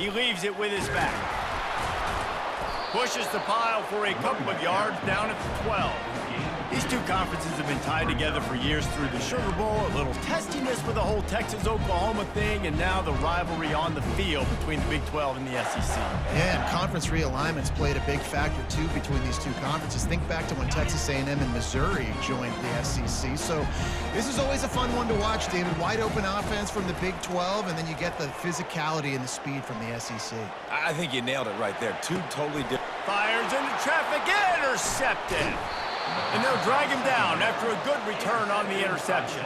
He leaves it with his back. Pushes the pile for a couple of yards down at the 12. These two conferences have been tied together for years through the Sugar Bowl, a little testiness with the whole Texas-Oklahoma thing, and now the rivalry on the field between the Big 12 and the SEC. Yeah, and conference realignments played a big factor, too, between these two conferences. Think back to when Texas A&M and Missouri joined the SEC. So this is always a fun one to watch, David. Wide-open offense from the Big 12, and then you get the physicality and the speed from the SEC. I think you nailed it right there. Two totally different. Fires into traffic, intercepted. And they'll drag him down after a good return on the interception.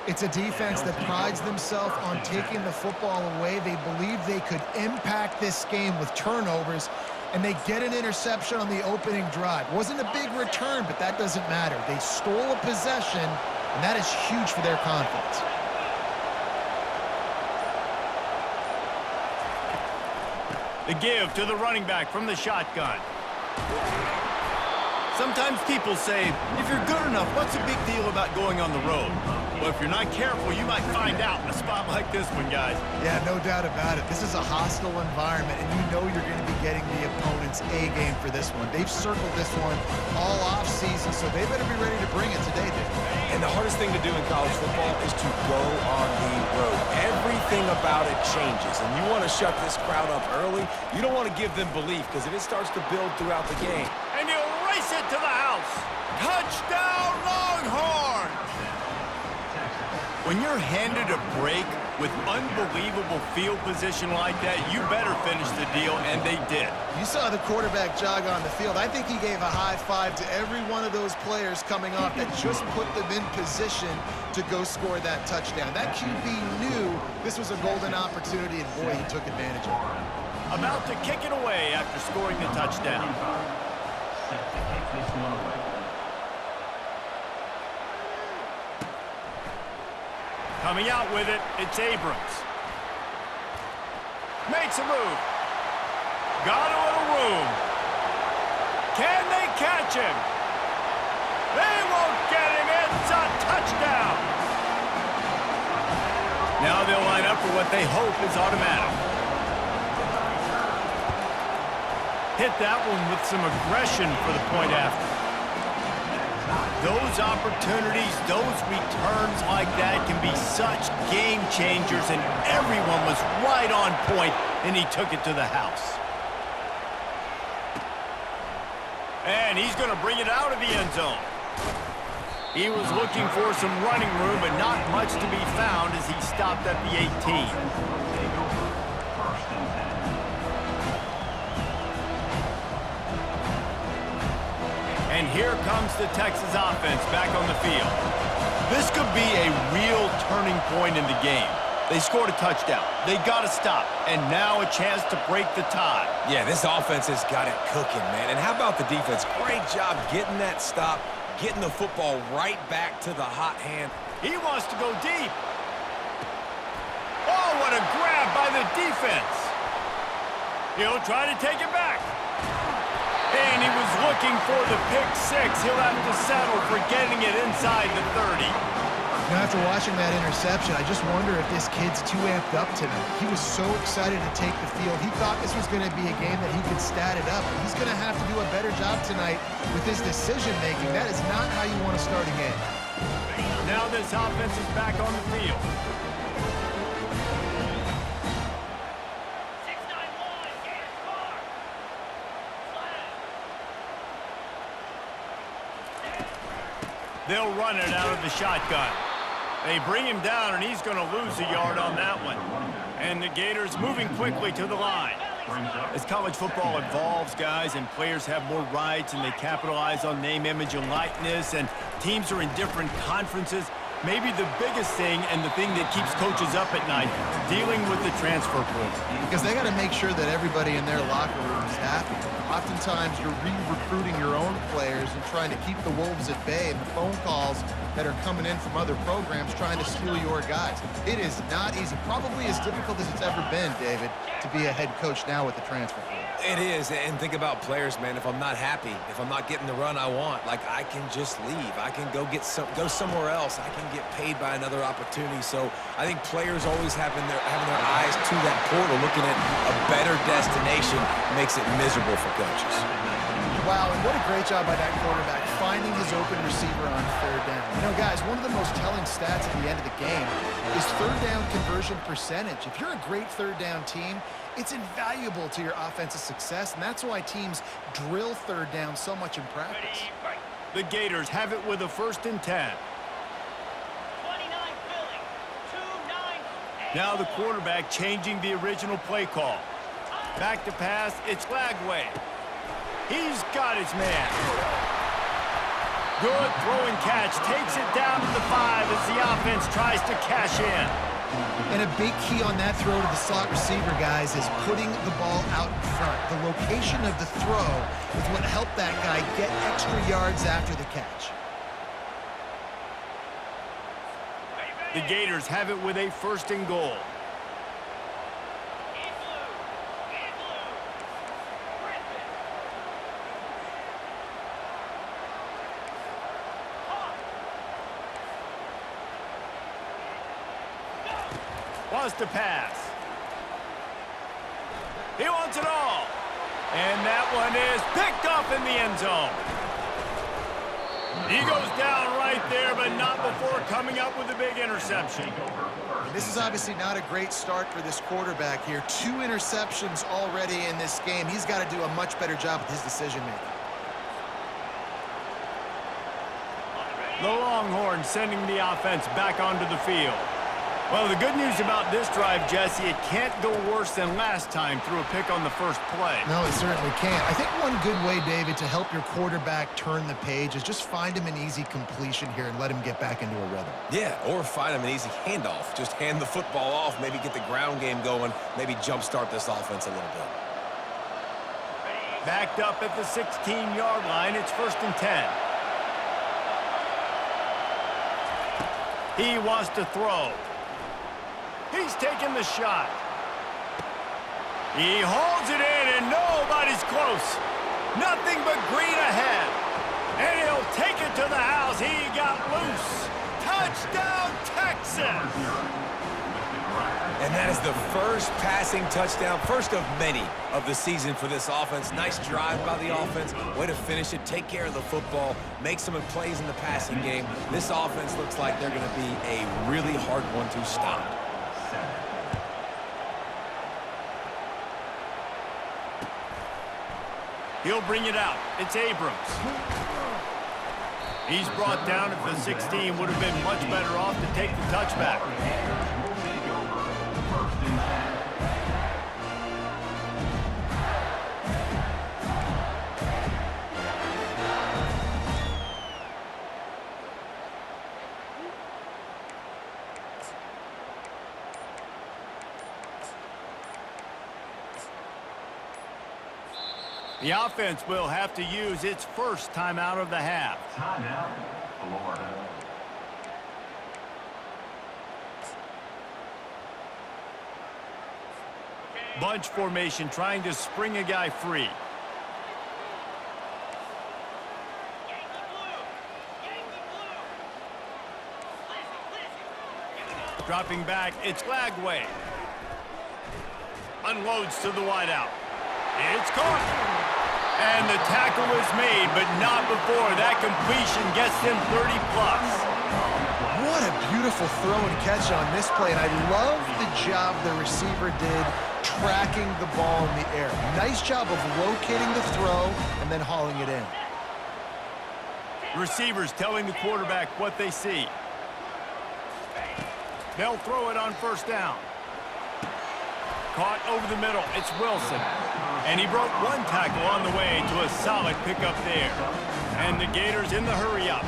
It's a defense that prides themselves on taking the football away. They believe they could impact this game with turnovers, and they get an interception on the opening drive. Wasn't a big return, but that doesn't matter. They stole a possession, and that is huge for their confidence. The give to the running back from the shotgun. Sometimes people say, if you're good enough, what's the big deal about going on the road? Well, if you're not careful, you might find out in a spot like this one, guys. Yeah, no doubt about it. This is a hostile environment, and you know you're going to be getting the opponent's A game for this one. They've circled this one all off-season, so they better be ready to bring it today, Dave. And the hardest thing to do in college football is to go on the road. Everything about it changes, and you want to shut this crowd up early. You don't want to give them belief, because if it starts to build throughout the game. And he'll race it to the house. Touchdown, Longhorns! When you're handed a break with unbelievable field position like that, you better finish the deal, and they did. You saw the quarterback jog on the field. I think he gave a high five to every one of those players coming off that just put them in position to go score that touchdown. That QB knew this was a golden opportunity, and boy, he took advantage of it. About to kick it away after scoring the touchdown. Coming out with it, it's Abrams. Makes a move. Got a little room. Can they catch him? They won't get him. It's a touchdown. Now they'll line up for what they hope is automatic. Hit that one with some aggression for the point after. Those opportunities, those returns like that can be such game changers, and everyone was right on point, and he took it to the house. And he's going to bring it out of the end zone. He was looking for some running room, but not much to be found as he stopped at the 18. And here comes the Texas offense back on the field. This could be a real turning point in the game. They scored a touchdown. They got to stop. And now a chance to break the tie. Yeah, this offense has got it cooking, man. And how about the defense? Great job getting that stop, getting the football right back to the hot hand. He wants to go deep. Oh, what a grab by the defense. He'll try to take it back. And he was looking for the pick six. He'll have to settle for getting it inside the 30. Now, after watching that interception, I just wonder if this kid's too amped up tonight. He was so excited to take the field. He thought this was going to be a game that he could stat it up. He's going to have to do a better job tonight with his decision-making. That is not how you want to start a game. Now this offense is back on the field. They'll run it out of the shotgun. They bring him down, and he's going to lose a yard on that one. And the Gators moving quickly to the line. As college football evolves, guys, and players have more rights, and they capitalize on name, image, and likeness, and teams are in different conferences, maybe the biggest thing and the thing that keeps coaches up at night, dealing with the transfer portal. Because they got to make sure that everybody in their locker room is happy. Oftentimes, you're re-recruiting your own players and trying to keep the Wolves at bay, and the phone calls that are coming in from other programs trying to steal your guys. It is not easy. Probably as difficult as it's ever been, David, to be a head coach now with the transfer portal. It is, and think about players, man. If I'm not happy, if I'm not getting the run I want, like, I can just leave. I can go somewhere else. I can can get paid by another opportunity. So I think players always having their eyes to that portal, looking at a better destination, makes it miserable for coaches. Wow, and what a great job by that quarterback, finding his open receiver on third down. You know, guys, one of the most telling stats at the end of the game is third down conversion percentage. If you're a great third down team, it's invaluable to your offensive success, and that's why teams drill third down so much in practice. The Gators have it with a 1st and 10. Now the quarterback changing the original play call. Back to pass, it's Lagway. He's got his man. Good throwing catch. Takes it down to the 5 as the offense tries to cash in. And a big key on that throw to the slot receiver, guys, is putting the ball out in front. The location of the throw is what helped that guy get extra yards after the catch. The Gators have it with a 1st and goal. Wants to pass. He wants it all. And that one is picked up in the end zone. He goes down right there, but not before coming up with a big interception. And this is obviously not a great start for this quarterback here. 2 interceptions already in this game. He's got to do a much better job with his decision-making. The Longhorns sending the offense back onto the field. Well, the good news about this drive, Jesse, it can't go worse than last time through a pick on the first play. No, it certainly can't. I think one good way, David, to help your quarterback turn the page is just find him an easy completion here and let him get back into a rhythm. Yeah, or find him an easy handoff. Just hand the football off, maybe get the ground game going, maybe jumpstart this offense a little bit. Backed up at the 16-yard line, it's 1st and 10. He wants to throw. He's taking the shot. He hauls it in, and nobody's close. Nothing but green ahead. And he'll take it to the house. He got loose. Touchdown, Texas! And that is the first passing touchdown, first of many of the season for this offense. Nice drive by the offense. Way to finish it, take care of the football, make some plays in the passing game. This offense looks like they're going to be a really hard one to stop. He'll bring it out. It's Abrams. He's brought down at the 16. Would have been much better off to take the touchback. The offense will have to use its first timeout of the half. Timeout, Florida. Bunch formation trying to spring a guy free. Dropping back, it's Lagway. Unloads to the wideout. It's caught. And the tackle is made, but not before that completion gets them 30-plus. What a beautiful throw and catch on this play, and I love the job the receiver did tracking the ball in the air. Nice job of locating the throw and then hauling it in. Receivers telling the quarterback what they see. They'll throw it on 1st down. Caught over the middle. It's Wilson. And he broke one tackle on the way to a solid pickup there. And the Gators in the hurry-up.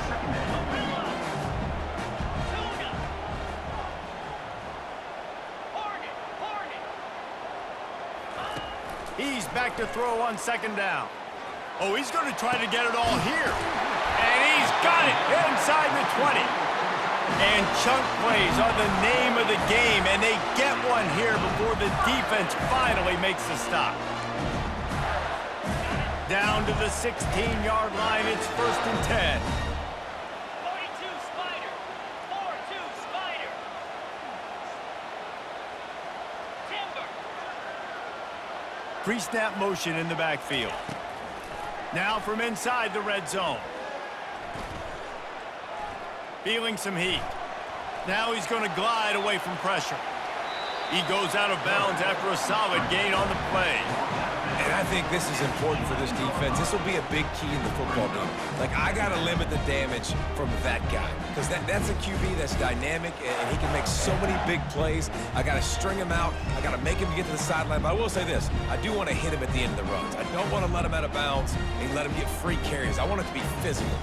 He's back to throw on 2nd down. Oh, he's going to try to get it all here. And he's got it inside the 20. And chunk plays are the name of the game, and they get one here before the defense finally makes the stop. Down to the 16-yard line, it's 1st and 10. 42 Spider, 40. Pre-snap motion in the backfield. Now from inside the red zone. Feeling some heat. Now he's going to glide away from pressure. He goes out of bounds after a solid gain on the play. And I think this is important for this defense. This will be a big key in the football game. Like, I got to limit the damage from that guy. Because that's a QB that's dynamic, and he can make so many big plays. I got to string him out. I got to make him get to the sideline. But I will say this. I do want to hit him at the end of the runs. I don't want to let him out of bounds and let him get free carries. I want it to be physical.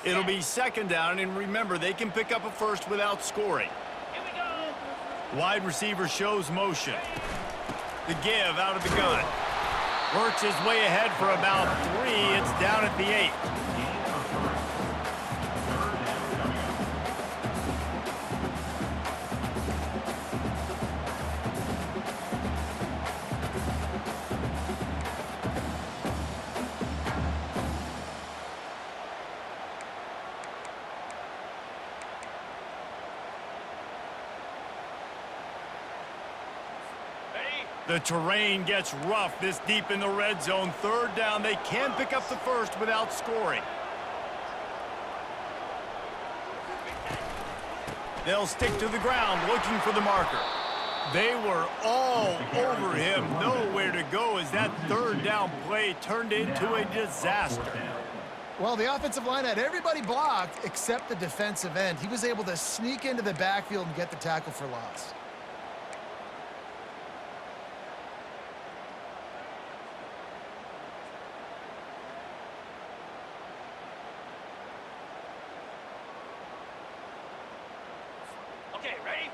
It'll be second down, and remember, they can pick up a first without scoring. Wide receiver shows motion. The give out of the gun. Works his way ahead for about 3. It's down at the 8. The terrain gets rough this deep in the red zone. Third down, they can pick up the first without scoring. They'll stick to the ground looking for the marker. They were all over him. Nowhere to go as that third down play turned into a disaster. Well, the offensive line had everybody blocked except the defensive end. He was able to sneak into the backfield and get the tackle for loss. Okay, ready?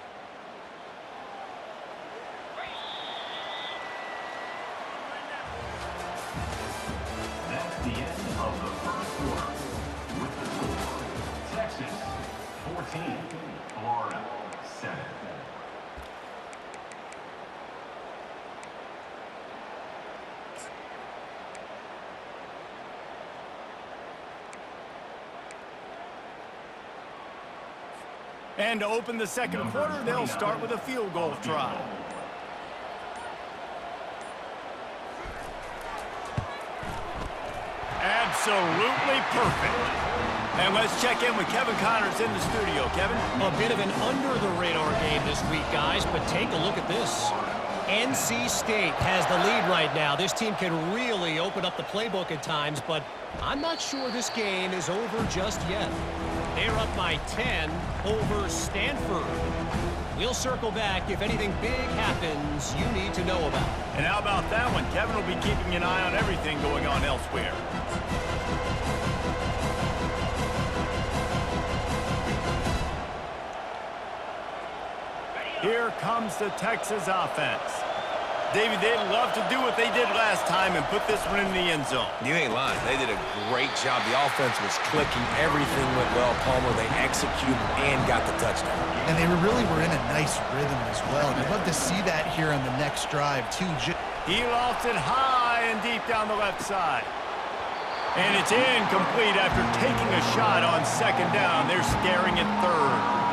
That's the end of the first quarter. With the score, Texas 14, Florida 7. And to open the second quarter, they'll start with a field goal try. Absolutely perfect. And let's check in with Kevin Connors in the studio. Kevin? A bit of an under-the-radar game this week, guys, but take a look at this. NC State has the lead right now. This team can really open up the playbook at times, but I'm not sure this game is over just yet. They're up by 10 over Stanford. We'll circle back if anything big happens you need to know about. And how about that one? Kevin will be keeping an eye on everything going on elsewhere. Here comes the Texas offense. David, they'd love to do what they did last time and put this one in the end zone. You ain't lying. They did a great job. The offense was clicking. Everything went well. Palmer, they executed and got the touchdown. And they really were in a nice rhythm as well. And I'd love to see that here on the next drive, too. He lofts it high and deep down the left side. And it's incomplete after taking a shot on second down. They're staring at third.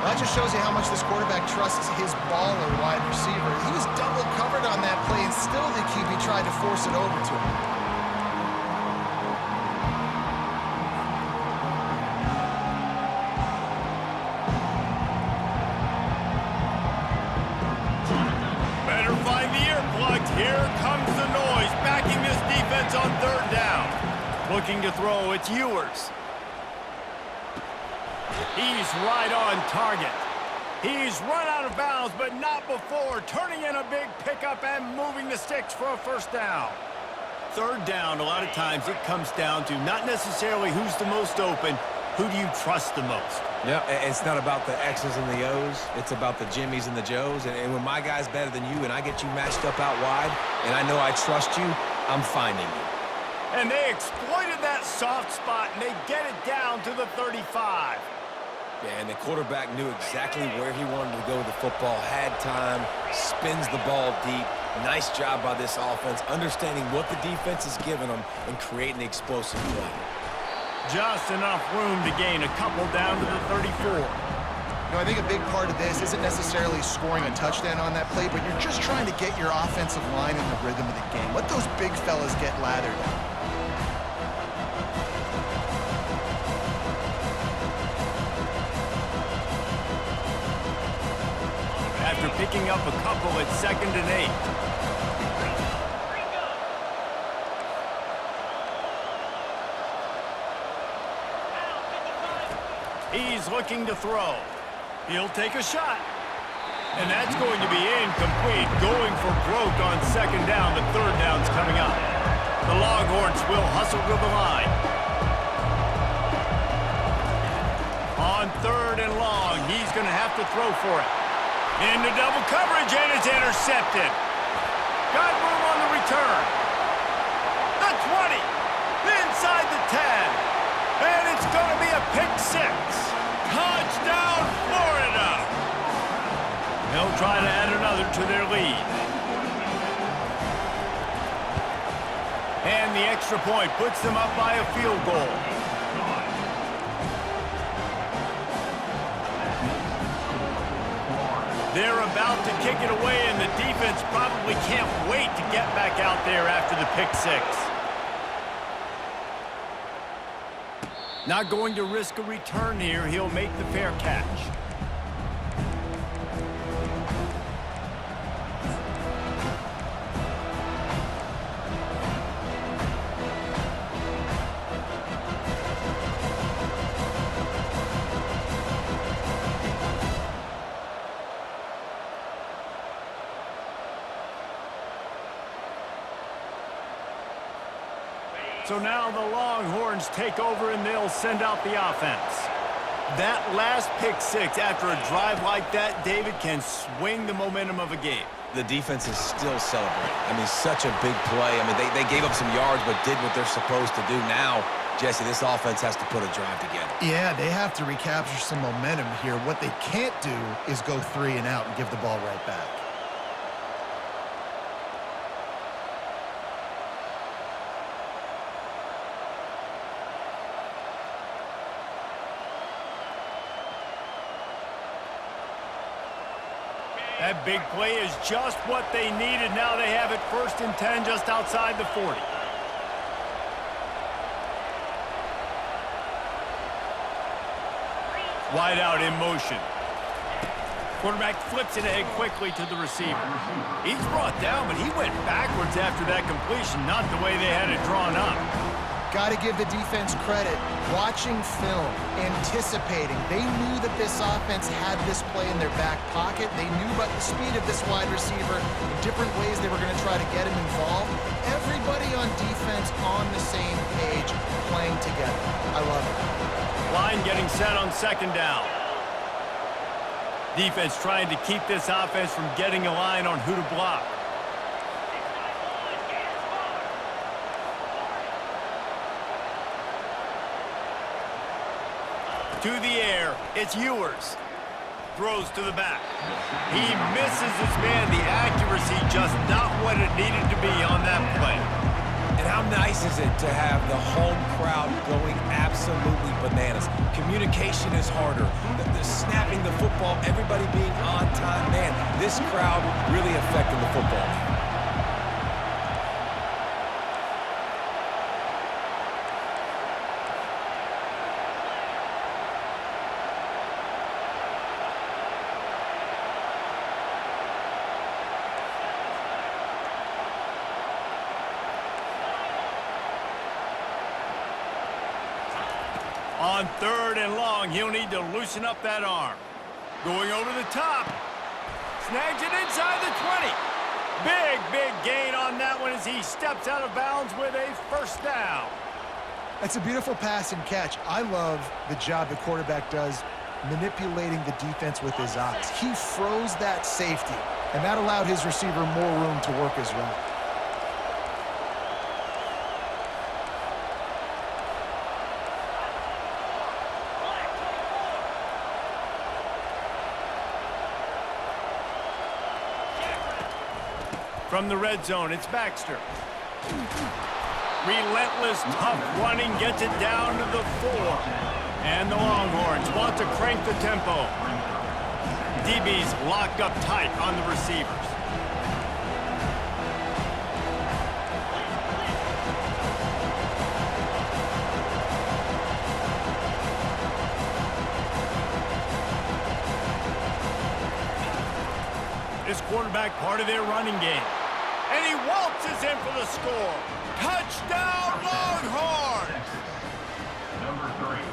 Well, that just shows you how much this quarterback trusts his baller wide receiver. He was double covered on that play, and still the QB tried to force it over to him. Better find the earplugs. Here comes the noise, backing this defense on third down. Looking to throw, it's Ewers. He's right on target. He's run out of bounds, but not before. Turning in a big pickup and moving the sticks for a first down. Third down, a lot of times it comes down to not necessarily who's the most open, who do you trust the most? Yeah, it's not about the X's and the O's. It's about the Jimmys and the Joes. And when my guy's better than you and I get you matched up out wide and I know I trust you, I'm finding you. And they exploited that soft spot, and they get it down to the 35. Yeah, and the quarterback knew exactly where he wanted to go with the football, had time, spins the ball deep. Nice job by this offense, understanding what the defense is giving them and creating the explosive play. Just enough room to gain a couple down to the 34. You know, I think a big part of this isn't necessarily scoring a touchdown on that play, but you're just trying to get your offensive line in the rhythm of the game. Let those big fellas get lathered. After picking up a couple at 2nd and 8. He's looking to throw. He'll take a shot. And that's going to be incomplete. Going for broke on 2nd down. The 3rd down's coming up. The Longhorns will hustle to the line. On 3rd and long, he's going to have to throw for it. Into double coverage, and it's intercepted. Got room on the return. The 20. Inside the 10. And it's going to be a pick 6. Touchdown, Florida. They'll try to add another to their lead. And the extra point puts them up by a field goal. They're about to kick it away, and the defense probably can't wait to get back out there after the pick 6. Not going to risk a return here. He'll make the fair catch. So now the Longhorns take over, and they'll send out the offense. That last pick 6 after a drive like that, David, can swing the momentum of a game. The defense is still celebrating. I mean, such a big play. I mean, they gave up some yards but did what they're supposed to do. Now, Jesse, this offense has to put a drive together. Yeah, they have to recapture some momentum here. What they can't do is go 3 and out and give the ball right back. That big play is just what they needed. Now they have it 1st and 10 just outside the 40. Wide out in motion. Quarterback flips it ahead quickly to the receiver. He's brought down, but he went backwards after that completion, not the way they had it drawn up. Got to give the defense credit. Watching film, anticipating. They knew that this offense had this play in their back pocket. They knew about the speed of this wide receiver, the different ways they were going to try to get him involved. Everybody on defense on the same page, playing together. I love it. Line getting set on 2nd down. Defense trying to keep this offense from getting a line on who to block. To the air, it's Ewers. Throws to the back. He misses his man. The accuracy just not what it needed to be on that play. And how nice is it to have the home crowd going absolutely bananas? Communication is harder. The snapping the football, everybody being on time. Man, this crowd really affecting the football game. On 3rd and long, he'll need to loosen up that arm. Going over the top. Snags it inside the 20. Big gain on that one as he steps out of bounds with a 1st down. That's a beautiful pass and catch. I love the job the quarterback does manipulating the defense with his eyes. He froze that safety, and that allowed his receiver more room to work his route. From the red zone, it's Baxter. Relentless, tough running gets it down to the 4. And the Longhorns want to crank the tempo. DBs lock up tight on the receivers. This quarterback part of their running game. And he waltzes in for the score. Touchdown, Longhorns!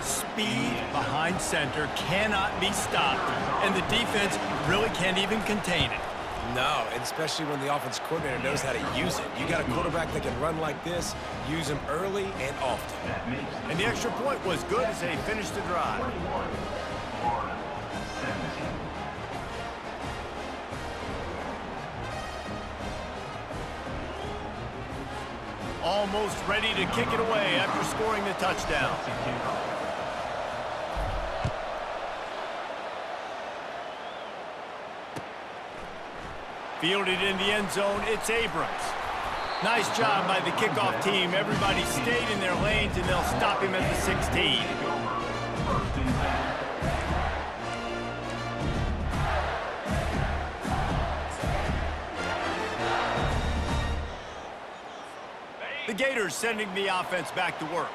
Speed behind center cannot be stopped, and the defense really can't even contain it. No, and especially when the offense coordinator knows how to use it. You got a quarterback that can run like this, use him early and often. And the extra point was good as they finished the drive. Almost ready to kick it away after scoring the touchdown. Fielded in the end zone, it's Abrams. Nice job by the kickoff team. Everybody stayed in their lanes, and they'll stop him at the 16. The Gators sending the offense back to work.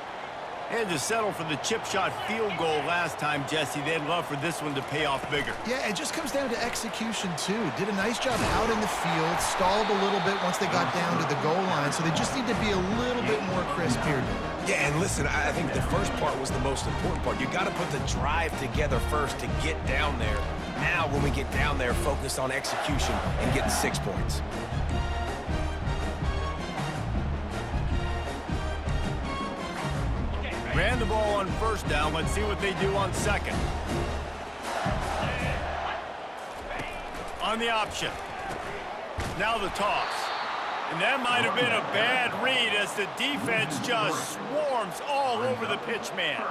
They had to settle for the chip shot field goal last time, Jesse. They'd love for this one to pay off bigger. Yeah, it just comes down to execution, too. Did a nice job out in the field, stalled a little bit once they got down to the goal line, so they just need to be a little bit more crisp here. Yeah, and listen, I think the first part was the most important part. You got to put the drive together first to get down there. Now, when we get down there, focus on execution and getting 6 points. Ran the ball on first down. Let's see what they do on second. On the option. Now the toss. And that might have been a bad read as the defense just swarms all over the pitch man.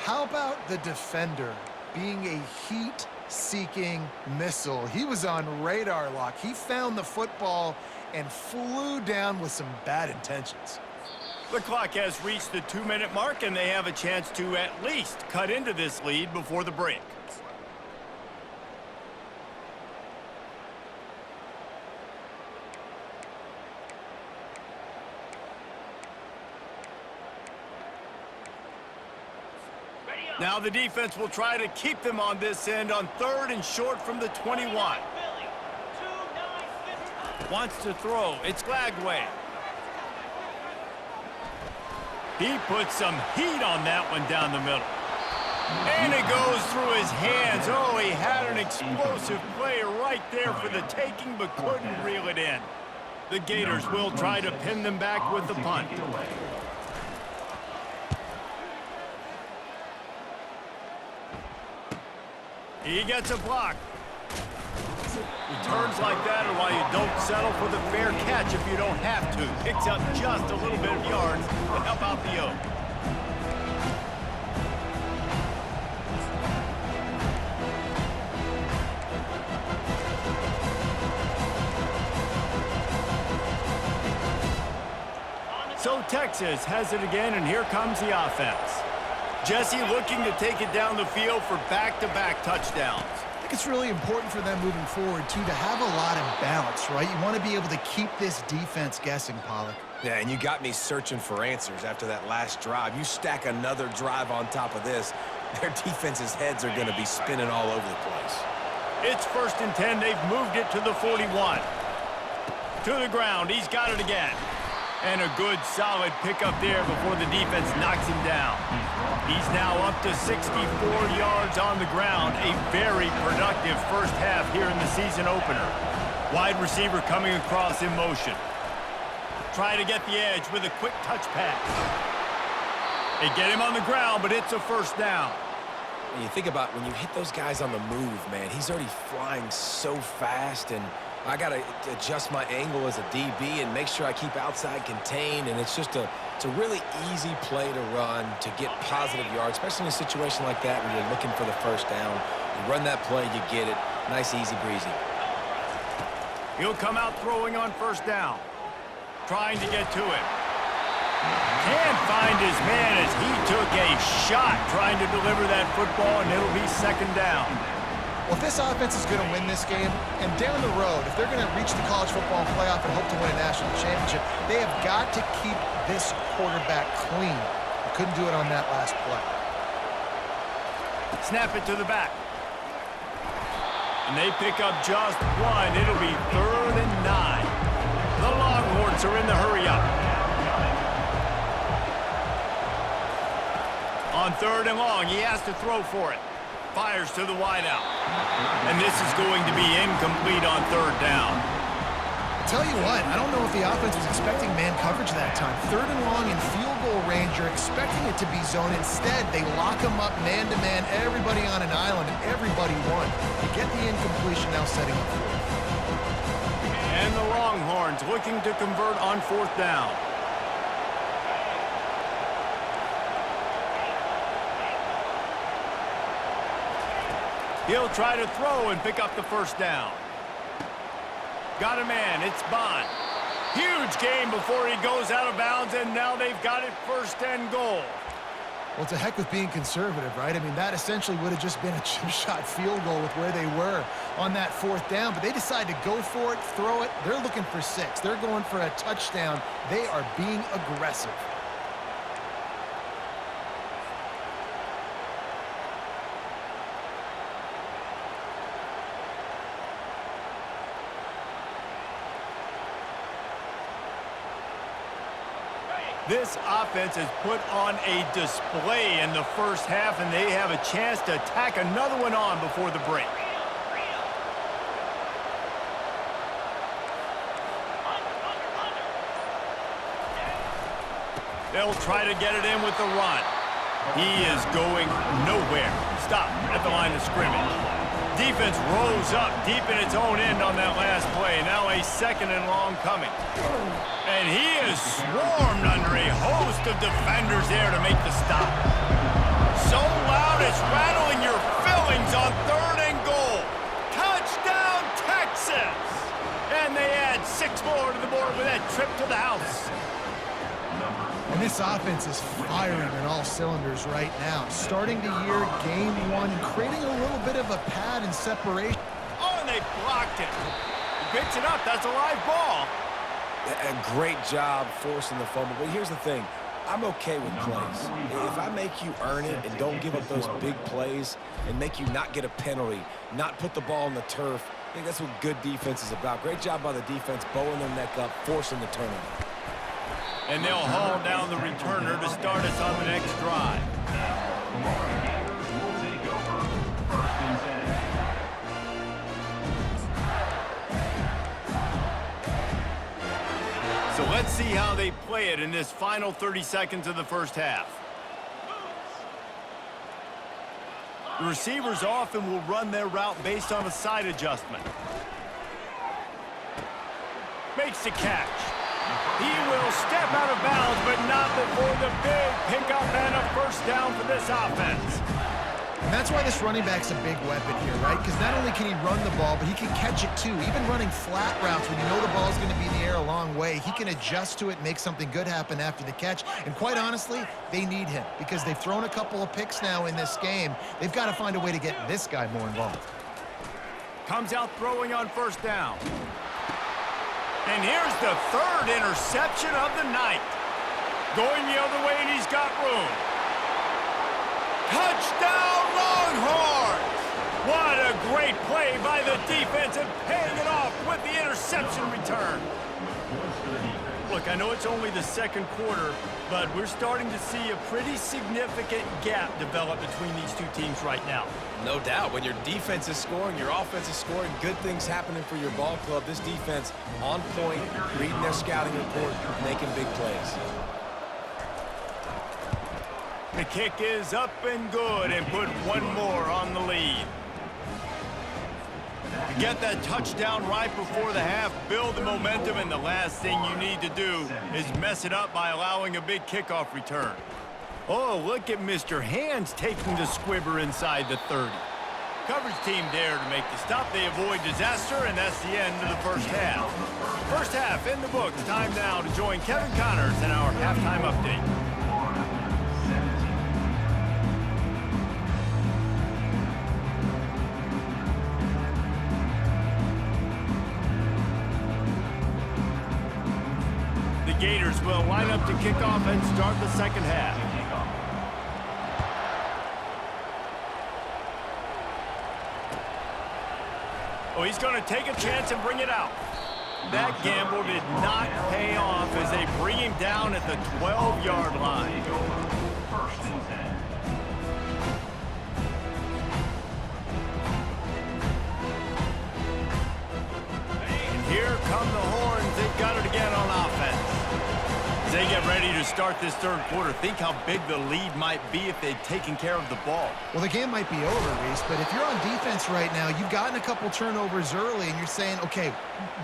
How about the defender being a heat-seeking missile? He was on radar lock. He found the football and flew down with some bad intentions. The clock has reached the 2-minute mark, and they have a chance to at least cut into this lead before the break. Now the defense will try to keep them on this end on 3rd and short from the 21. Wants to throw. It's Glagway. He puts some heat on that one down the middle. And it goes through his hands. Oh, he had an explosive play right there for the taking, but couldn't reel it in. The Gators will try to pin them back with the punt. He gets a block. Returns like that are why you don't settle for the fair catch if you don't have to. Picks up just a little bit of yards to help out the Oak. So Texas has it again, and here comes the offense. Jesse looking to take it down the field for back-to-back touchdowns. I think it's really important for them moving forward, too, to have a lot of balance, right? You want to be able to keep this defense guessing, Pollack. Yeah, and you got me searching for answers after that last drive. You stack another drive on top of this, their defense's heads are going to be spinning all over the place. It's 1st and 10. They've moved it to the 41. To the ground. He's got it again. And a good, solid pickup there before the defense knocks him down. He's now up to 64 yards on the ground. A very productive first half here in the season opener. Wide receiver coming across in motion. Trying to get the edge with a quick touch pass. They get him on the ground, but it's a first down. And you think about when you hit those guys on the move, man, he's already flying so fast, and I got to adjust my angle as a DB and make sure I keep outside contained, and it's a really easy play to run to get positive yards, especially in a situation like that when you're looking for the first down. You run that play, you get it. Nice, easy breezy. He'll come out throwing on first down. Trying to get to it. Can't find his man as he took a shot trying to deliver that football, and it'll be second down. Well, if this offense is going to win this game, and down the road, if they're going to reach the college football playoff and hope to win a national championship, they have got to keep this quarterback clean. They couldn't do it on that last play. Snap it to the back. And they pick up just one. It'll be 3rd and 9. The Longhorns are in the hurry-up. On 3rd and long, he has to throw for it. Fires to the wideout. And this is going to be incomplete on 3rd down. Tell you what, I don't know if the offense was expecting man coverage that time. 3rd and long in field goal range, you're expecting it to be zone. Instead, they lock them up man-to-man, everybody on an island, and everybody won. You get the incompletion now setting up 4th. And the Longhorns looking to convert on 4th down. He'll try to throw and pick up the 1st down. Got a man, it's Bond. Huge gain before he goes out of bounds, and now they've got it 1st and goal. Well, it's a heck with being conservative, right? I mean, that essentially would have just been a chip shot field goal with where they were on that 4th down, but they decide to go for it, throw it. They're looking for 6. They're going for a touchdown. They are being aggressive. This offense has put on a display in the 1st half, and they have a chance to tack another one on before the break. They'll try to get it in with the run. He is going nowhere. Stop at the line of scrimmage. Defense rose up deep in its own end on that last play. Now a 2nd and long coming. And he is swarmed under a host of defenders there to make the stop. So loud it's rattling your fillings on 3rd and goal. Touchdown, Texas! And they add 6 more to the board with that trip to the house. And this offense is firing on all cylinders right now. Starting the year, game 1, creating a little bit of a pad and separation. Oh, and they blocked it. He picks it up. That's a live ball. A great job forcing the fumble. But here's the thing. I'm okay with plays. If I make you earn it and don't give up those big plays and make you not get a penalty, not put the ball on the turf, I think that's what good defense is about. Great job by the defense, bowing their neck up, forcing the turnover. And they'll haul down the returner to start us on the next drive. So let's see how they play it in this final 30 seconds of the 1st half. The receivers often will run their route based on a side adjustment. Makes the catch. He will step out of bounds, but not before the big pickup and a 1st down for this offense. And that's why this running back's a big weapon here, right? Because not only can he run the ball, but he can catch it too. Even running flat routes when you know the ball's going to be in the air a long way, he can adjust to it, make something good happen after the catch. And quite honestly, they need him because they've thrown a couple of picks now in this game. They've got to find a way to get this guy more involved. Comes out throwing on 1st down. And here's the 3rd interception of the night. Going the other way, and he's got room. Touchdown, Longhorns! What a great play by the defense and paying it off with the interception return. Look, I know it's only the 2nd quarter, but we're starting to see a pretty significant gap develop between these two teams right now. No doubt. When your defense is scoring, your offense is scoring, good things happening for your ball club. This defense on point, reading their scouting report, making big plays. The kick is up and good and put one more on the lead. You get that touchdown right before the half, build the momentum, and the last thing you need to do is mess it up by allowing a big kickoff return. Oh, look at Mr. Hands taking the squibber inside the 30. Coverage team there to make the stop. They avoid disaster, and that's the end of the first half. First half in the books. Time now to join Kevin Connors in our halftime update. The Gators will line up to kick off and start the second half. Oh, he's going to take a chance and bring it out. That gamble did not pay off as they bring him down at the 12-yard line. First and 10. And here come the horns. They've got it again on offense. As they get ready to start this third quarter, think how big the lead might be if they'd taken care of the ball. Well, the game might be over, Reese, but if you're on defense right now, you've gotten a couple turnovers early, and you're saying, okay,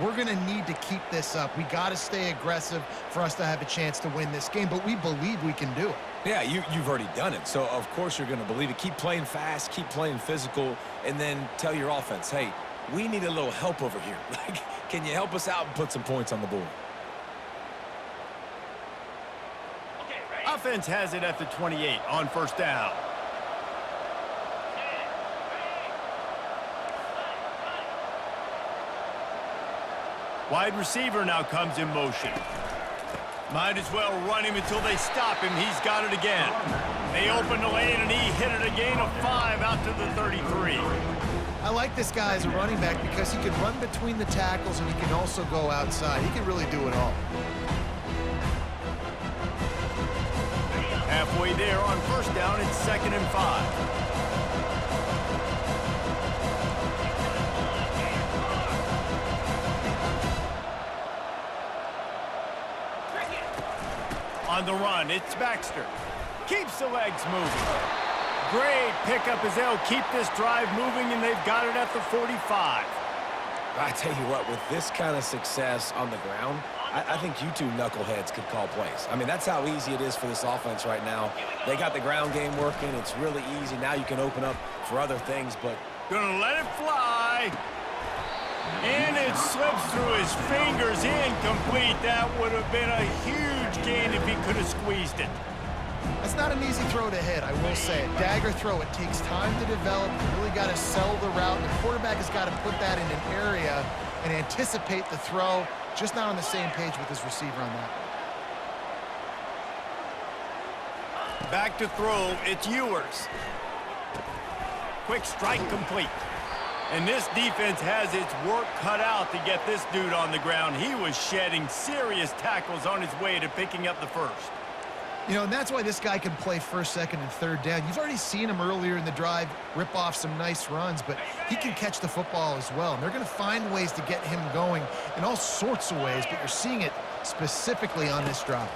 we're going to need to keep this up. We got to stay aggressive for us to have a chance to win this game, but we believe we can do it. Yeah, you've already done it, so of course you're going to believe it. Keep playing fast, keep playing physical, and then tell your offense, hey, we need a little help over here. Like, can you help us out and put some points on the board? Offense has it at the 28 on first down. Wide receiver now comes in motion. Might as well run him until they stop him. He's got it again. They open the lane, and he hit it a gain of 5 out to the 33. I like this guy as a running back because he can run between the tackles and he can also go outside. He can really do it all. Halfway there on first down, it's 2nd and 5. On the run, it's Baxter. Keeps the legs moving. Great pickup as they'll keep this drive moving, and they've got it at the 45. I tell you what, with this kind of success on the ground, I think you two knuckleheads could call plays. I mean, that's how easy it is for this offense right now. They got the ground game working. It's really easy. Now you can open up for other things, but... Gonna let it fly. And it slips through his fingers, incomplete. That would have been a huge gain if he could have squeezed it. That's not an easy throw to hit, I will say it. Dagger throw, it takes time to develop. You really got to sell the route. The quarterback has got to put that in an area and anticipate the throw. Just not on the same page with his receiver on that. Back to throw, it's Ewers. Quick strike complete. And this defense has its work cut out to get this dude on the ground. He was shedding serious tackles on his way to picking up the first. You know, and that's why this guy can play first, second, and third down. You've already seen him earlier in the drive rip off some nice runs, but he can catch the football as well. And they're going to find ways to get him going in all sorts of ways, but you're seeing it specifically on this drive.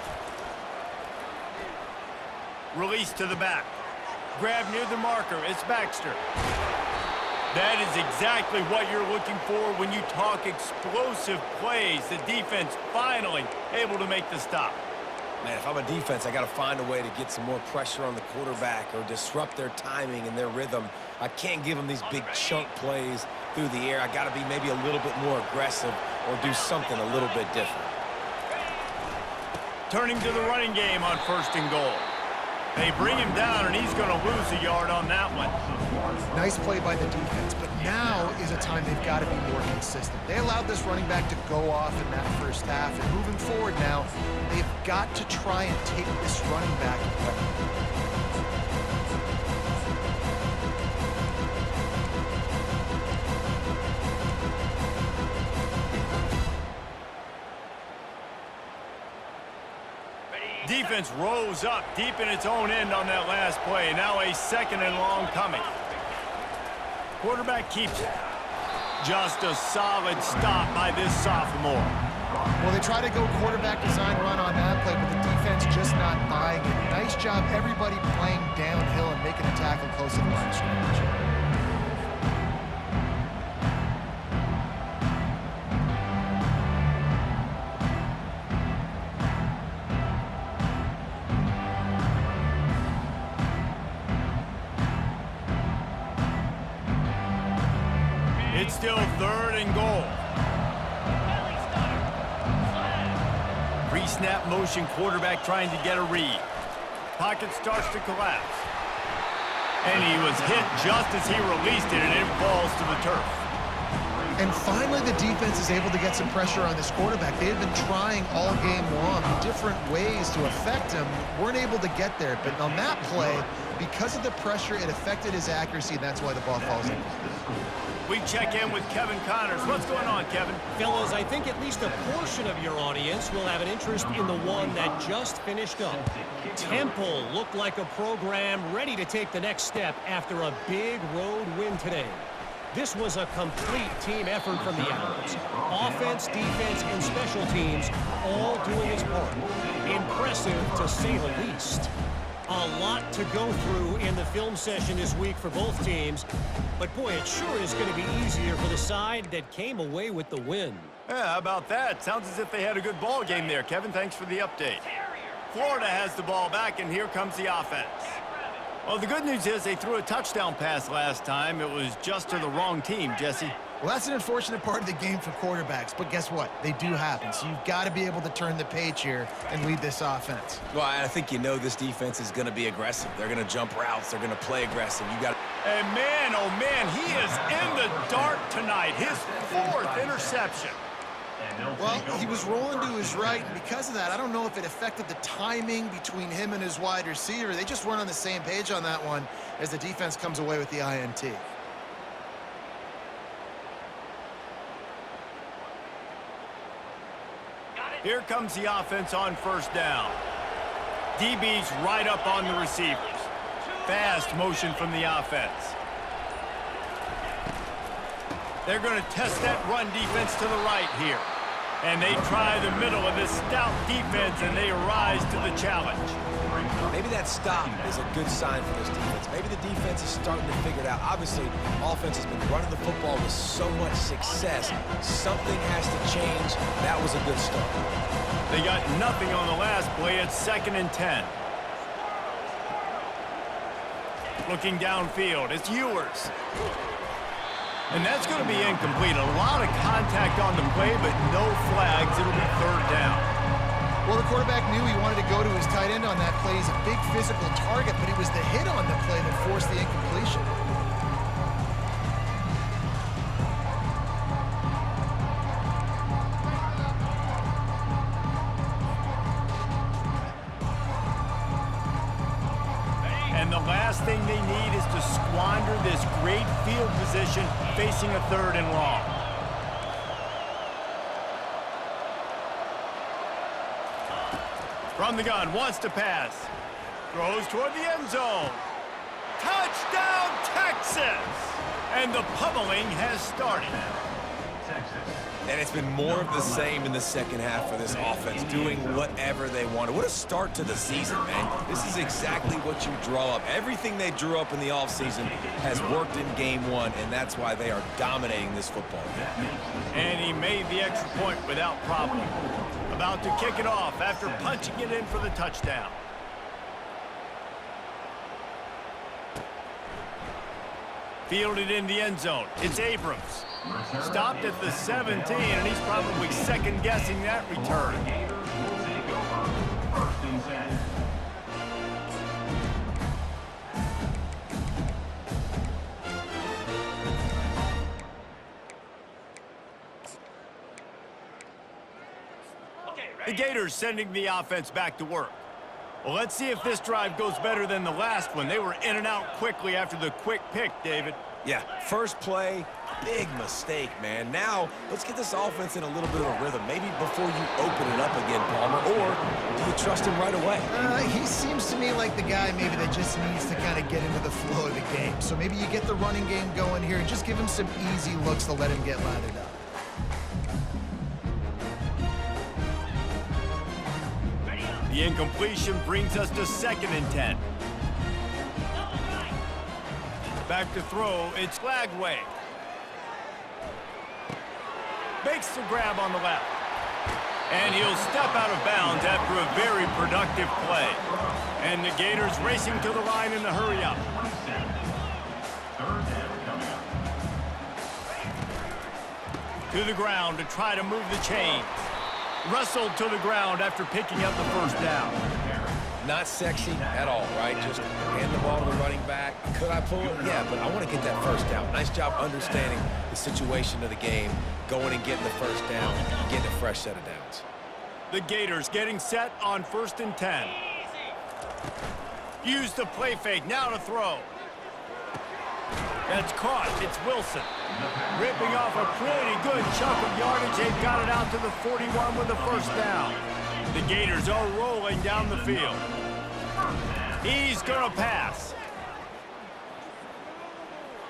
Release to the back. Grab near the marker. It's Baxter. That is exactly what you're looking for when you talk explosive plays. The defense finally able to make the stop. Man, if I'm a defense, I got to find a way to get some more pressure on the quarterback or disrupt their timing and their rhythm. I can't give them these big chunk plays through the air. I got to be maybe a little bit more aggressive or do something a little bit different. Turning to the running game on 1st and goal. They bring him down, and he's going to lose a yard on that one. Nice play by the defense, but now is a time they've got to be more consistent. They allowed this running back to go off in that first half, and moving forward now, they've got to try and take this running back away. Defense rose up deep in its own end on that last play. Now a 2nd and long coming. Quarterback keeps it. Just a solid stop by this sophomore. Well, they try to go quarterback design run on that play, but the defense just not buying it. Nice job, everybody playing downhill and making a tackle close to the line of scrimmage. still 3rd and goal. Pre-snap motion quarterback trying to get a read. Pocket starts to collapse. And he was hit just as he released it, and it falls to the turf. And finally, the defense is able to get some pressure on this quarterback. They had been trying all game long different ways to affect him. Weren't able to get there. But on that play, because of the pressure, it affected his accuracy, and that's why the ball falls in. We check in with Kevin Connors. What's going on, Kevin? Fellas, I think at least a portion of your audience will have an interest in the one that just finished up. Temple looked like a program ready to take the next step after a big road win today. This was a complete team effort from the Owls. Offense, defense, and special teams all doing its part. Impressive, to say the least. A lot to go through in the film session this week for both teams. But, boy, it sure is going to be easier for the side that came away with the win. Yeah, how about that? Sounds as if they had a good ball game there. Kevin, thanks for the update. Florida has the ball back, and here comes the offense. Well, the good news is they threw a touchdown pass last time. It was just to the wrong team, Jesse. Well, that's an unfortunate part of the game for quarterbacks, but guess what? They do happen, so you've got to be able to turn the page here and lead this offense. Well, I think you know this defense is going to be aggressive. They're going to jump routes. They're going to play aggressive. You got. And man, oh man, he is in the dark tonight. His 4th interception. Well, he was rolling to his right, and because of that, I don't know if it affected the timing between him and his wide receiver. They just weren't on the same page on that one as the defense comes away with the INT. Here comes the offense on 1st down. DB's right up on the receivers. Fast motion from the offense. They're going to test that run defense to the right here. And they try the middle of this stout defense, and they rise to the challenge. Maybe that stop is a good sign for this defense. Maybe the defense is starting to figure it out. Obviously, offense has been running the football with so much success. Something has to change. That was a good start. They got nothing on the last play. It's 2nd and 10. Looking downfield, it's Ewers. And that's going to be incomplete. A lot of contact on the play, but no flags. It'll be 3rd down. Well, the quarterback knew he wanted to go to his tight end on that play. He's a big physical target, but it was the hit on the play that forced the incompletion. And the last thing they need is to squander this great field position facing a 3rd and long. From the gun, wants to pass. Throws toward the end zone. Touchdown, Texas! And the pummeling has started. And it's been more of the same in the second half for this offense, doing whatever they wanted. What a start to the season, man. This is exactly what you draw up. Everything they drew up in the offseason has worked in game 1, and that's why they are dominating this football game. And he made the extra point without problem. About to kick it off after punching it in for the touchdown. Fielded in the end zone. It's Abrams. Stopped at the 17, and he's probably second-guessing that return. The Gators sending the offense back to work. Well, let's see if this drive goes better than the last one. They were in and out quickly after the quick pick, David. Yeah, first play, big mistake, man. Now, let's get this offense in a little bit of a rhythm. Maybe before you open it up again, Palmer, or do you trust him right away? He seems to me like the guy maybe that just needs to kind of get into the flow of the game. So maybe you get the running game going here and just give him some easy looks to let him get lathered up. The incompletion brings us to 2nd and 10. Back to throw, it's Flagway. Makes the grab on the left. And he'll step out of bounds after a very productive play. And the Gators racing to the line in the hurry up. To the ground to try to move the chains. Wrestled to the ground after picking up the first down. Not sexy at all, right? Just hand the ball to the running back. Could I pull it? Yeah, but I want to get that first down. Nice job understanding the situation of the game, going and getting the first down, getting a fresh set of downs. The Gators getting set on 1st and 10. Use the play fake, now to throw. That's caught, it's Wilson. Ripping off a pretty good chunk of yardage. They've got it out to the 41 with the first down. The Gators are rolling down the field. He's gonna pass.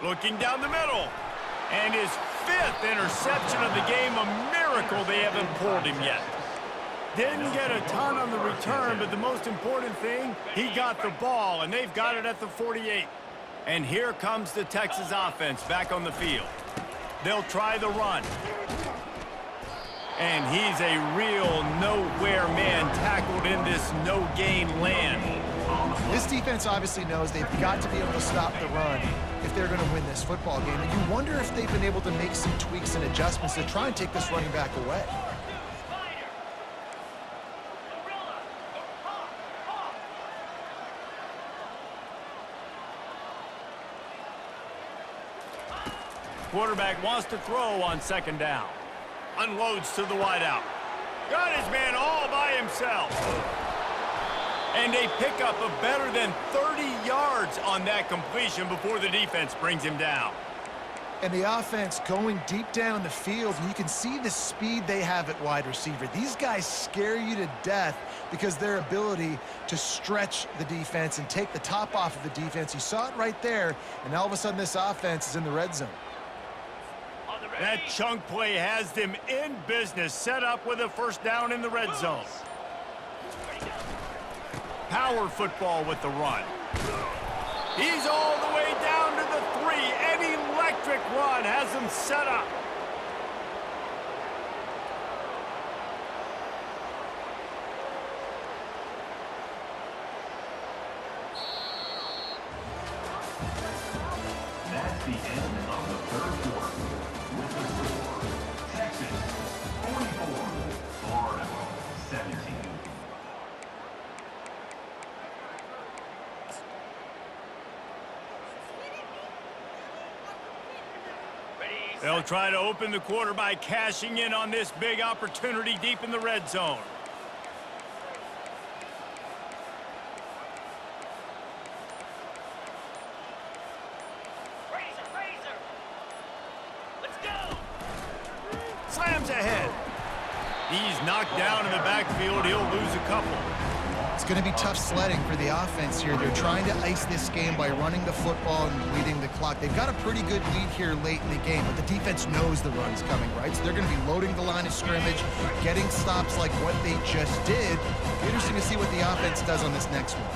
Looking down the middle. And his 5th interception of the game, a miracle they haven't pulled him yet. Didn't get a ton on the return, but the most important thing, he got the ball, and they've got it at the 48. And here comes the Texas offense back on the field. They'll try the run. And he's a real nowhere man tackled in this no-gain land. This defense obviously knows they've got to be able to stop the run if they're going to win this football game. And you wonder if they've been able to make some tweaks and adjustments to try and take this running back away. Quarterback wants to throw on 2nd down. Unloads to the wideout. Got his man all by himself. And they pick up a better than 30 yards on that completion before the defense brings him down. And the offense going deep down the field, and you can see the speed they have at wide receiver. These guys scare you to death because their ability to stretch the defense and take the top off of the defense. You saw it right there, and all of a sudden this offense is in the red zone. That chunk play has them in business, set up with a first down in the red zone. Power football with the run. He's all the way down to the 3. An electric run has him set up. That's the end of the 3rd quarter. With the score, Texas 44, Florida 17. They'll try to open the quarter by cashing in on this big opportunity deep in the red zone. Slams ahead. He's knocked down in the backfield. He'll lose a couple. It's going to be tough sledding for the offense here. They're trying to ice this game by running the football and bleeding the clock. They've got a pretty good lead here late in the game, but the defense knows the run's coming, right? So they're going to be loading the line of scrimmage, getting stops like what they just did. Interesting to see what the offense does on this next one.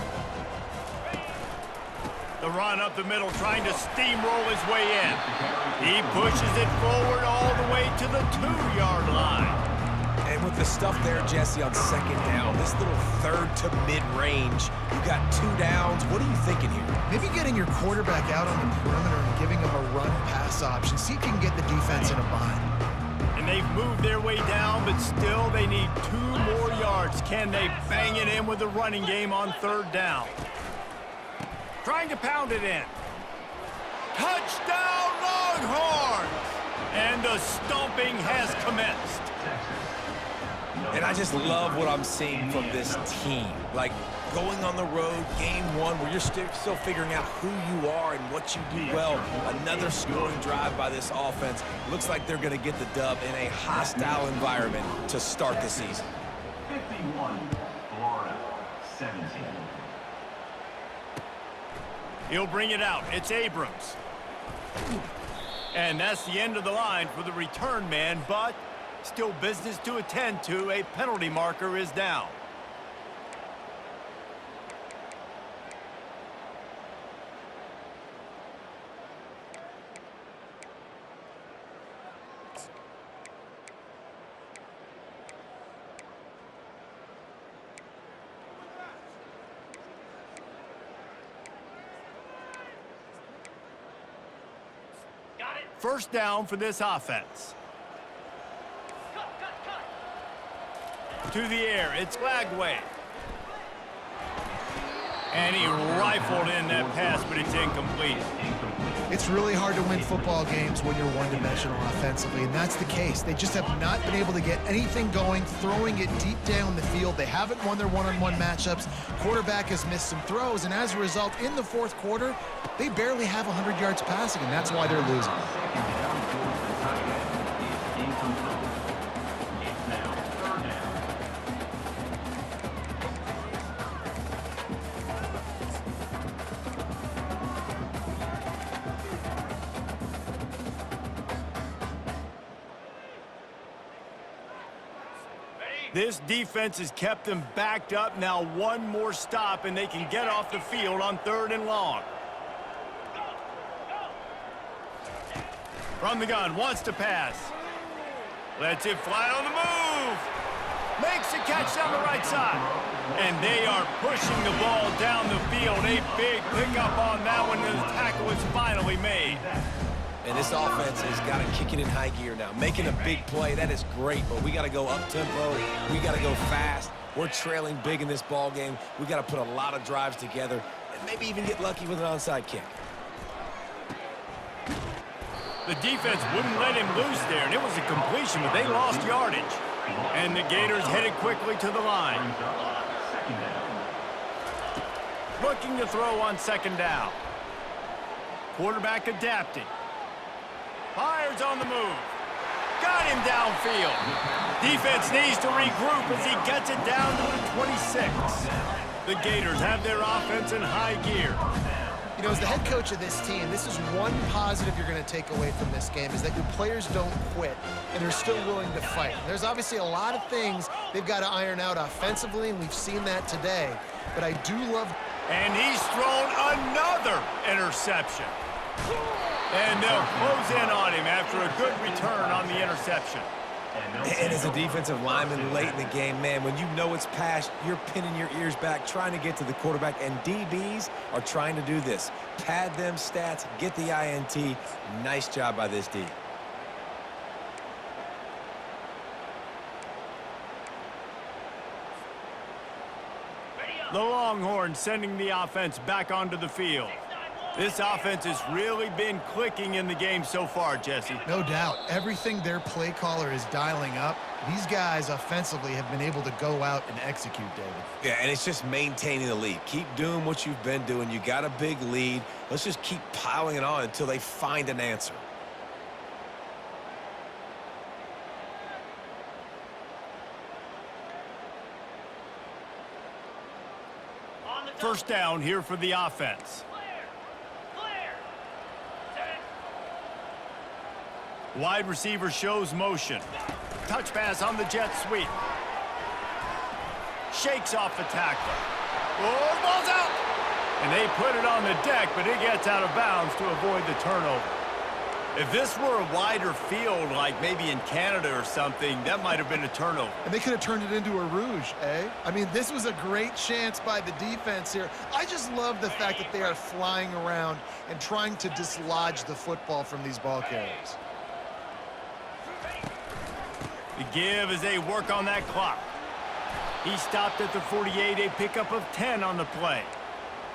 The run up the middle, trying to steamroll his way in. He pushes it forward all the way to the 2-yard line. And with the stuff there, Jesse, on 2nd down, this little 3rd to mid-range, you got 2 downs. What are you thinking here? Maybe getting your quarterback out on the perimeter and giving him a run-pass option. See if you can get the defense in a bind. And they've moved their way down, but still they need 2 more yards. Can they bang it in with the running game on 3rd down? Trying to pound it in. Touchdown, Longhorns! And the stomping has commenced. And I just love what I'm seeing from this team. Like, going on the road, game 1, where you're still figuring out who you are and what you do well. Another scoring drive by this offense. Looks like they're going to get the dub in a hostile environment to start the season. 51, Florida 17. He'll bring it out. It's Abrams. And that's the end of the line for the return man, but still business to attend to. A penalty marker is down. First down for this offense. To the air, it's Lagway. And he rifled in that pass, but it's incomplete. It's really hard to win football games when you're one-dimensional offensively, and that's the case. They just have not been able to get anything going, throwing it deep down the field. They haven't won their one-on-one matchups. Quarterback has missed some throws, and as a result, in the fourth quarter, they barely have 100 yards passing, and that's why they're losing. This defense has kept them backed up. Now one more stop, and they can get off the field on 3rd and long. From the gun, wants to pass. Lets it fly on the move. Makes a catch down the right side. And they are pushing the ball down the field. A big pickup on that one, and the tackle is finally made. And this offense has got to kick it in high gear now. Making a big play, that is great, but we got to go up-tempo. We got to go fast. We're trailing big in this ball game. We got to put a lot of drives together and maybe even get lucky with an onside kick. The defense wouldn't let him loose there, and it was a completion, but they lost yardage. And the Gators headed quickly to the line. Looking to throw on 2nd down. Quarterback adapting. Fires on the move. Got him downfield. Defense needs to regroup as he gets it down to the 26. The Gators have their offense in high gear. You know, as the head coach of this team, this is one positive you're going to take away from this game, is that your players don't quit, and they're still willing to fight. There's obviously a lot of things they've got to iron out offensively, and we've seen that today. But I do love... And he's thrown another interception. And they'll close in on him after a good return on the interception. And as a defensive lineman late in the game, man, when you know it's past, you're pinning your ears back, trying to get to the quarterback, and DBs are trying to do this. Pad them stats, get the INT. Nice job by this D. The Longhorns sending the offense back onto the field. This offense has really been clicking in the game so far, Jesse. No doubt. Everything their play caller is dialing up, these guys offensively have been able to go out and execute, David. Yeah, and it's just maintaining the lead. Keep doing what you've been doing. You got a big lead. Let's just keep piling it on until they find an answer. First down here for the offense. Wide receiver shows motion. Touch pass on the jet sweep. Shakes off the tackler. Oh, ball's out! And they put it on the deck, but it gets out of bounds to avoid the turnover. If this were a wider field, like maybe in Canada or something, that might have been a turnover. And they could have turned it into a rouge, eh? I mean, this was a great chance by the defense here. I just love the fact that they are flying around and trying to dislodge the football from these ball carriers. The give as they work on that clock. He stopped at the 48, a pickup of 10 on the play.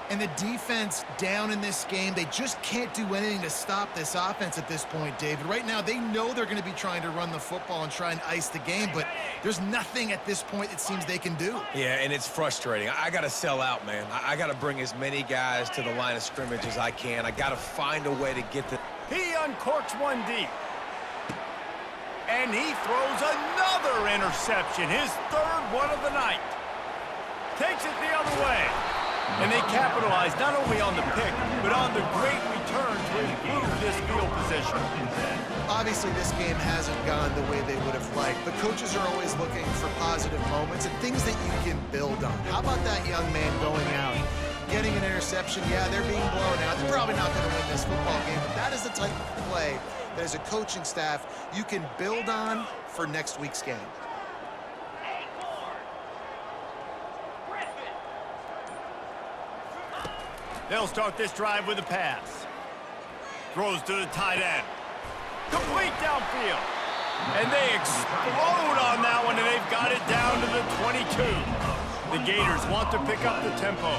And the defense down in this game, they just can't do anything to stop this offense at this point, David. Right now, they know they're going to be trying to run the football and try and ice the game, but there's nothing at this point it seems they can do. Yeah, and it's frustrating. I got to sell out, man. I got to bring as many guys to the line of scrimmage as I can. I got to find a way to get the... He uncorks one deep. And he throws another interception, his 3rd one of the night. Takes it the other way. And they capitalize not only on the pick, but on the great return to improve this field position. Obviously, this game hasn't gone the way they would have liked, but coaches are always looking for positive moments and things that you can build on. How about that young man going out, getting an interception? Yeah, they're being blown out. They're probably not going to win this football game, but that is the type of play that as a coaching staff you can build on for next week's game. They'll start this drive with a pass. Throws to the tight end. Complete downfield. And they explode on that one, and they've got it down to the 22. The Gators want to pick up the tempo.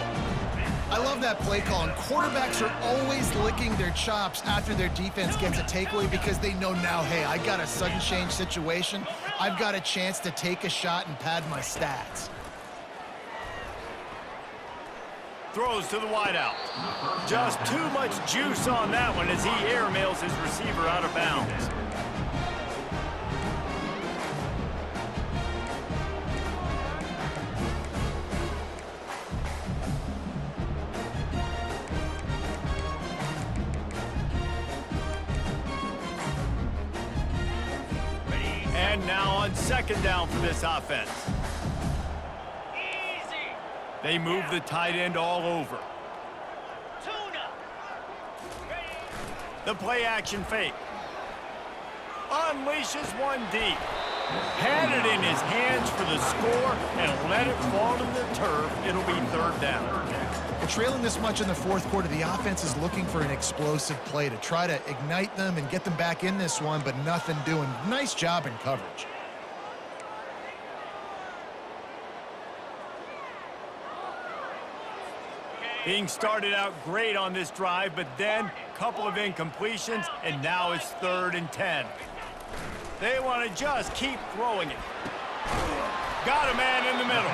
I love that play call, and quarterbacks are always licking their chops after their defense gets a takeaway because they know now, hey, I got a sudden change situation. I've got a chance to take a shot and pad my stats. Throws to the wideout. Just too much juice on that one as he airmails his receiver out of bounds. And now on second down for this offense. They move the tight end all over. The play action fake. Unleashes one deep. Had it in his hands for the score and let it fall to the turf. It'll be third down. Well, trailing this much in the fourth quarter, the offense is looking for an explosive play to try to ignite them and get them back in this one, but nothing doing. Nice job in coverage. Being started out great on this drive, but then a couple of incompletions, and now it's 3rd and 10. They want to just keep throwing it. Got a man in the middle.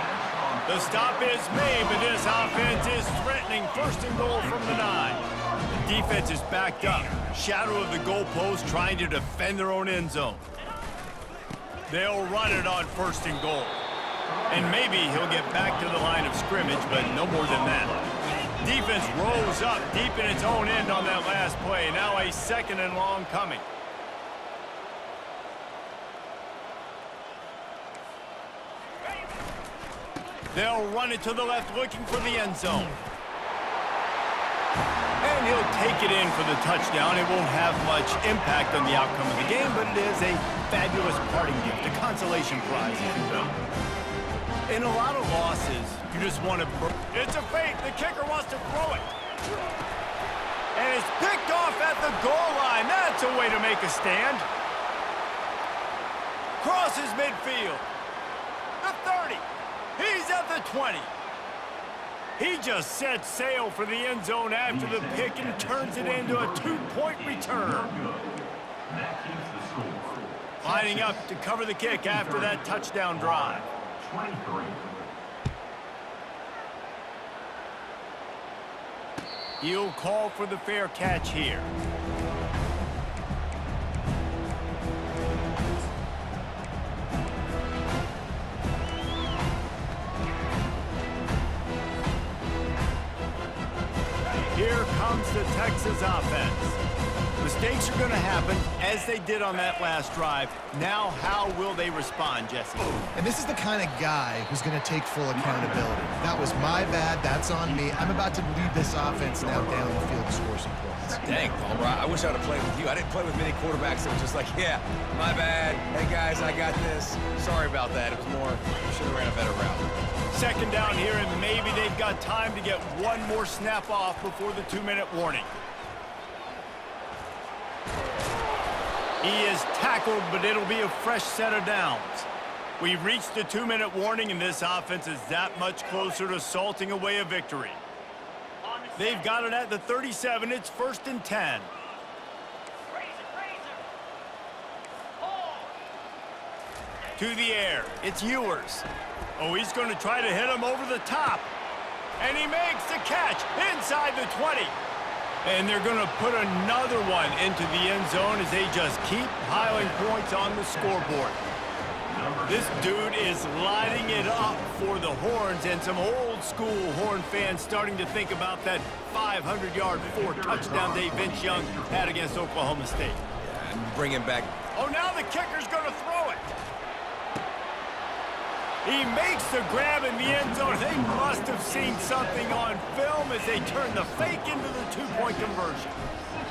The stop is made, but this offense is threatening 1st and goal from the 9. The defense is backed up. Shadow of the goalpost trying to defend their own end zone. They'll run it on 1st and goal. And maybe he'll get back to the line of scrimmage, but no more than that. Defense rose up deep in its own end on that last play. Now a 2nd and long coming. They'll run it to the left looking for the end zone. And he'll take it in for the touchdown. It won't have much impact on the outcome of the game, but it is a fabulous parting gift, a consolation prize, if you will. In a lot of losses, you just want to... It's a fake. The kicker wants to throw it. And it's picked off at the goal line. That's a way to make a stand. Crosses midfield. The 30. He's at the 20. He just sets sail for the end zone after the pick and turns it into a 2-point return. Lining up to cover the kick after that touchdown drive. 23. He'll call for the fair catch here. Here comes the Texas offense. Mistakes are going to happen, as they did on that last drive. Now, how will they respond, Jesse? And this is the kind of guy who's going to take full accountability. That was my bad. That's on me. I'm about to lead this offense now down the field to score some points. Dang, Palmer, I wish I would have played with you. I didn't play with many quarterbacks that were just like, yeah, my bad. Hey, guys, I got this. Sorry about that. It was more, should have ran a better route. 2nd down here, and maybe they've got time to get one more snap off before the 2-minute warning. He is tackled, but it'll be a fresh set of downs. We've reached the 2-minute warning, and this offense is that much closer to salting away a victory. They've got it at the 37. It's 1st and 10. To the air. It's Ewers. Oh, he's going to try to hit him over the top. And he makes the catch inside the 20. And they're going to put another one into the end zone as they just keep piling points on the scoreboard. This dude is lighting it up for the Horns, and some old-school Horn fans starting to think about that 500-yard 4-touchdown day Vince Young had against Oklahoma State. Yeah, and bring him back. Oh, now the kicker's going to throw it. He makes the grab in the end zone. They must have seen something on film as they turn the fake into the 2-point conversion.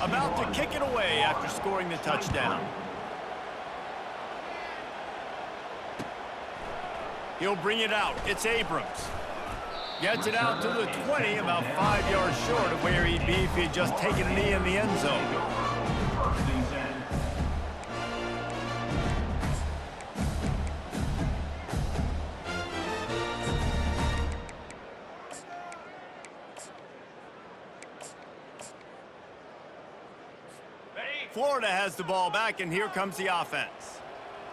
About to kick it away after scoring the touchdown. He'll bring it out. It's Abrams. Gets it out to the 20, about 5 yards short of where he'd be if he had just taken a knee in the end zone. Florida has the ball back, and here comes the offense.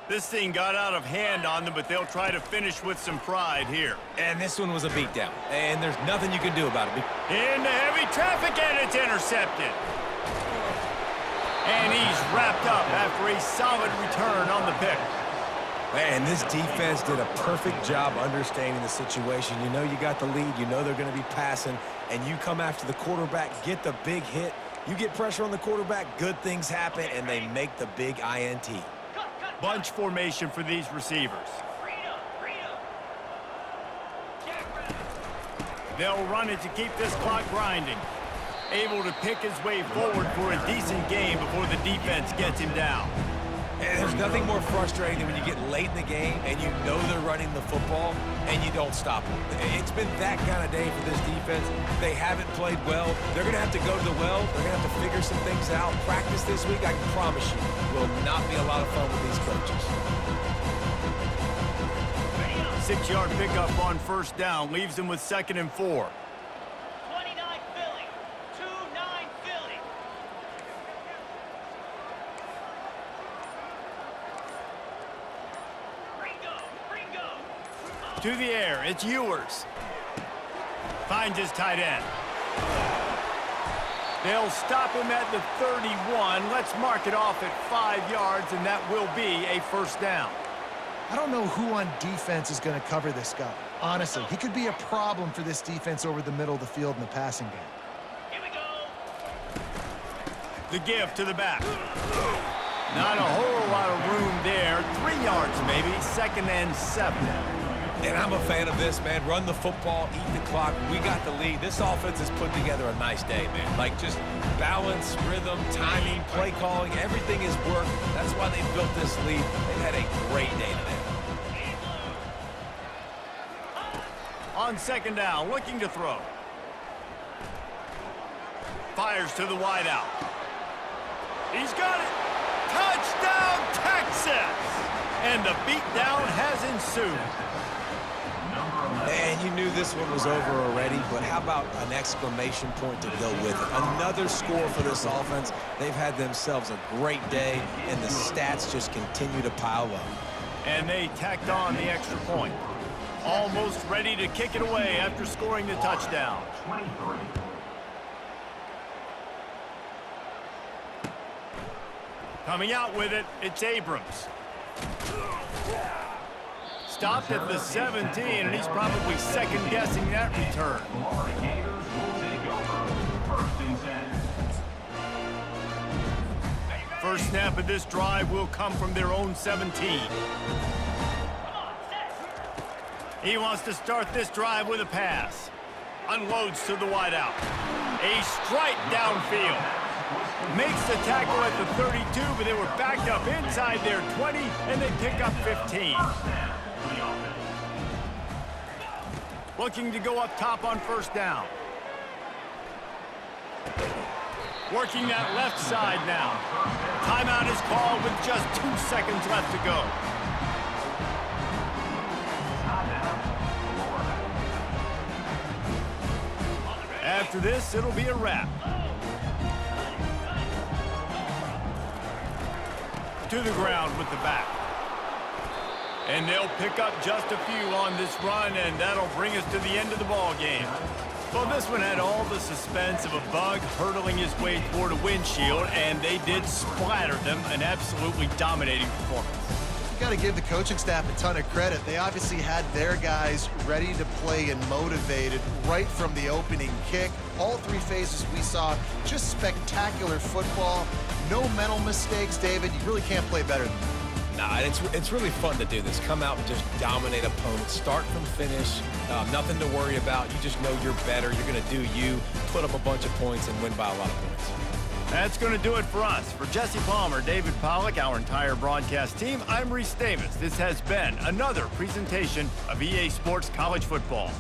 This thing got out of hand on them, but they'll try to finish with some pride here. And this one was a beatdown, and there's nothing you can do about it. Into heavy traffic, and it's intercepted. And he's wrapped up after a solid return on the pick. Man, this defense did a perfect job understanding the situation. You know you got the lead, you know they're going to be passing, and you come after the quarterback, get the big hit. You get pressure on the quarterback, good things happen, and they make the big INT. Bunch formation for these receivers. They'll run it to keep this clock grinding. Able to pick his way forward for a decent game before the defense gets him down. And there's nothing more frustrating than when you get late in the game and you know they're running the football and you don't stop them. It's been that kind of day for this defense. They haven't played well. They're going to have to go to the well. They're going to have to figure some things out. Practice this week, I can promise you, will not be a lot of fun with these coaches. 6-yard pickup on first down leaves them with 2nd and 4. 29 Philly. 2-9 Philly. To the air, it's Ewers. Finds his tight end. They'll stop him at the 31. Let's mark it off at 5 yards, and that will be a first down. I don't know who on defense is going to cover this guy. Honestly, he could be a problem for this defense over the middle of the field in the passing game. Here we go. The give to the back. Not a whole lot of room there. 3 yards maybe, 2nd and 7. And I'm a fan of this, man. Run the football, eat the clock. We got the lead. This offense has put together a nice day, man. Like, just balance, rhythm, timing, play calling, everything has worked. That's why they built this lead. They've had a great day today. On 2nd down, looking to throw. Fires to the wideout. He's got it. Touchdown, Texas! And the beatdown has ensued. Man, you knew this one was over already, but how about an exclamation point to go with it? Another score for this offense. They've had themselves a great day, and the stats just continue to pile up. And they tacked on the extra point. Almost ready to kick it away after scoring the touchdown. 23. Coming out with it, it's Abrams. Stopped at the 17, and he's probably second-guessing that return. Florida Gators will take over. 1st and 10. First snap of this drive will come from their own 17. He wants to start this drive with a pass. Unloads to the wideout. A strike downfield. Makes the tackle at the 32, but they were backed up inside their 20, and they pick up 15. Looking to go up top on first down. Working that left side now. Timeout is called with just 2 seconds left to go. After this, it'll be a wrap. To the ground with the back. And they'll pick up just a few on this run, and that'll bring us to the end of the ball game. Well, this one had all the suspense of a bug hurtling his way toward a windshield, and they did splatter them, an absolutely dominating performance. You got to give the coaching staff a ton of credit. They obviously had their guys ready to play and motivated right from the opening kick. All 3 phases we saw, just spectacular football. No mental mistakes, David. You really can't play better than that. Nah, it's really fun to do this. Come out and just dominate opponents. Start from finish. Nothing to worry about. You just know you're better. You're going to do you, put up a bunch of points, and win by a lot of points. That's going to do it for us. For Jesse Palmer, David Pollack, our entire broadcast team, I'm Reese Davis. This has been another presentation of EA Sports College Football.